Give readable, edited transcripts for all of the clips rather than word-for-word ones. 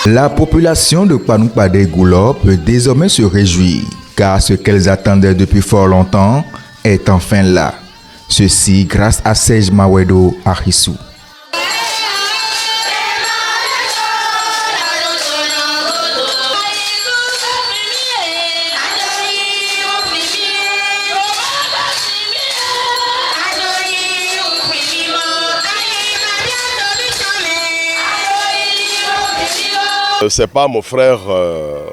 La population de Kpanou-Kpadé-Goulo peut désormais se réjouir, car ce qu'elles attendaient depuis fort longtemps est enfin là. Ceci grâce à Serge Mawedo Arissou. C'est pas mon frère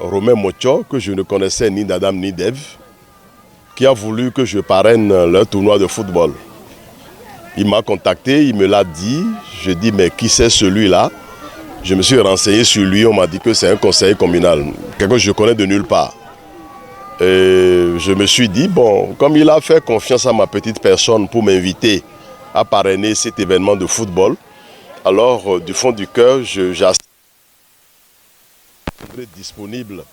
Romain Mocho, que je ne connaissais ni d'Adam ni d'Ève, qui a voulu que je parraine leur tournoi de football. Il m'a contacté, il me l'a dit. Je dis mais qui c'est celui-là? Je me suis renseigné sur lui, on m'a dit que c'est un conseiller communal, quelqu'un que je connais de nulle part. Et je me suis dit, bon, comme il a fait confiance à ma petite personne pour m'inviter à parrainer cet événement de football, alors du fond du cœur, j'assiste disponible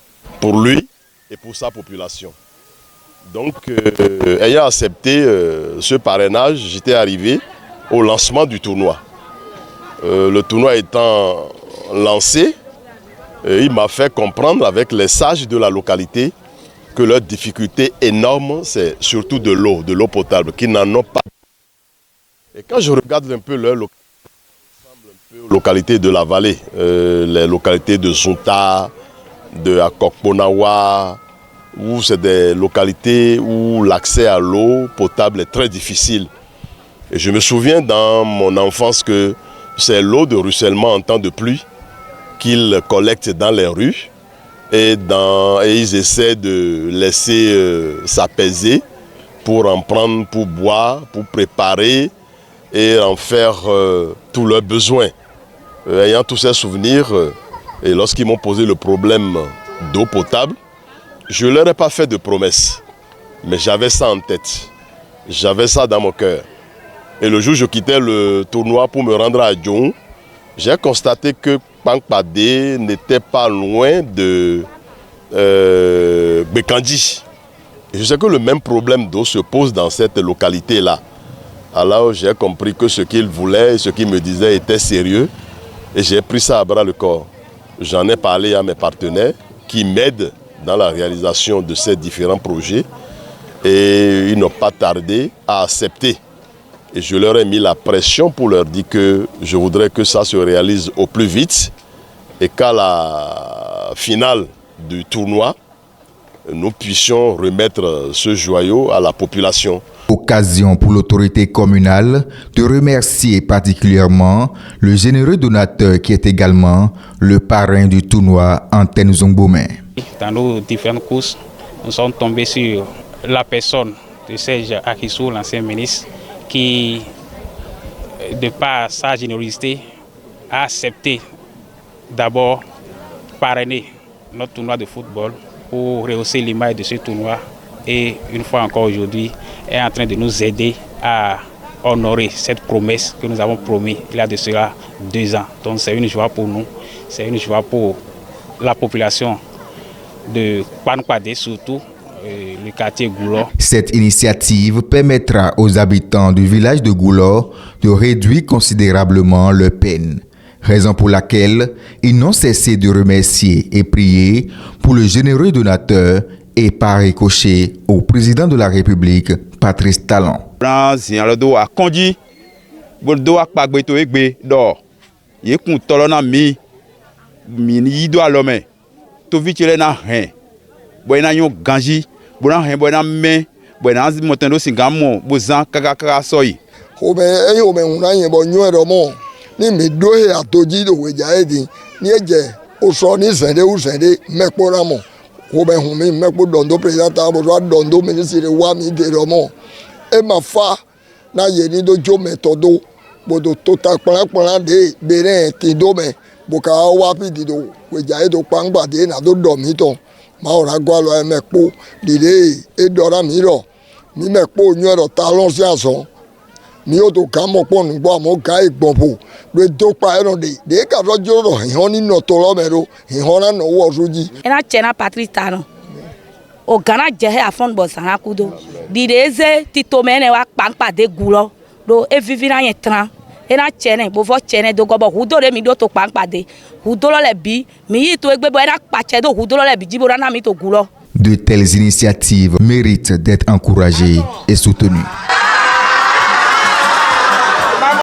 pour lui et pour sa population. Donc, ayant accepté ce parrainage, j'étais arrivé au lancement du tournoi. Le tournoi étant lancé, il m'a fait comprendre avec les sages de la localité que leur difficulté énorme, c'est surtout de l'eau potable, qu'ils n'en ont pas. Et quand je regarde un peu leur localité, localités de la vallée, les localités de Zunta, de Akokponawa, où c'est des localités où l'accès à l'eau potable est très difficile. Et je me souviens dans mon enfance que c'est l'eau de ruissellement en temps de pluie qu'ils collectent dans les rues et ils essaient de laisser s'apaiser pour en prendre, pour boire, pour préparer et en faire tous leurs besoins. Ayant tous ces souvenirs, et lorsqu'ils m'ont posé le problème d'eau potable, je ne leur ai pas fait de promesses, mais j'avais ça en tête, j'avais ça dans mon cœur. Et le jour où je quittais le tournoi pour me rendre à Djon, j'ai constaté que Kpanou-Kpadé n'était pas loin de Bekandi. Et je sais que le même problème d'eau se pose dans cette localité-là. Alors j'ai compris que ce qu'il voulait et ce qu'il me disait était sérieux. Et j'ai pris ça à bras le corps. J'en ai parlé à mes partenaires qui m'aident dans la réalisation de ces différents projets. Et ils n'ont pas tardé à accepter. Et je leur ai mis la pression pour leur dire que je voudrais que ça se réalise au plus vite. Et qu'à la finale du tournoi, nous puissions remettre ce joyau à la population. Occasion pour l'autorité communale de remercier particulièrement le généreux donateur qui est également le parrain du tournoi Antenne Zongbomen. Dans nos différentes courses, nous sommes tombés sur la personne de Serge Arissou, l'ancien ministre, qui, de par sa générosité, a accepté d'abord parrainer notre tournoi de football pour rehausser l'image de ce tournoi. Et une fois encore aujourd'hui, est en train de nous aider à honorer cette promesse que nous avons promis il y a de cela 2 ans. Donc c'est une joie pour nous, c'est une joie pour la population de Kpanou-Kpadé, surtout le quartier Goulo. Cette initiative permettra aux habitants du village de Goulo de réduire considérablement leur peine. Raison pour laquelle ils n'ont cessé de remercier et prier pour le généreux donateur et par ricochet au président de la République, Patrice Talon. Robin Humi, Mekbo Dondo, président Taboua, Dondo, ministre de Wami, de Romo. Et ma fa, na yeni do jo metodo, bodo total plan de Bénin, Tindome, Boka Wapi, Dido, Wejae do Pangba, de Nado Domito, Maura Gualo, Mekpo, Dide, Edora Miro, Mi Mekpo, Nuero Talon Siason, Mioto Kamo Pon, Guamo Kai Bombo, le Dopa Eronde, de Carojo, Honi no Tolomero, Hona no Wazuji. Et na Chena Patrice Talon. O Ghana Jehe a fond Bosana Kudo. Dideze Titomene wa Kpanou-Kpadé Goulo. Do e vivira yetran. ena chene bovo chene do gobo hudo re mi do to pampade hudo lo le bi mi yi to egbe bo ena pache do hudo lo le bi jibora na mi to gulo. De telles initiatives méritent d'être encouragées et soutenues.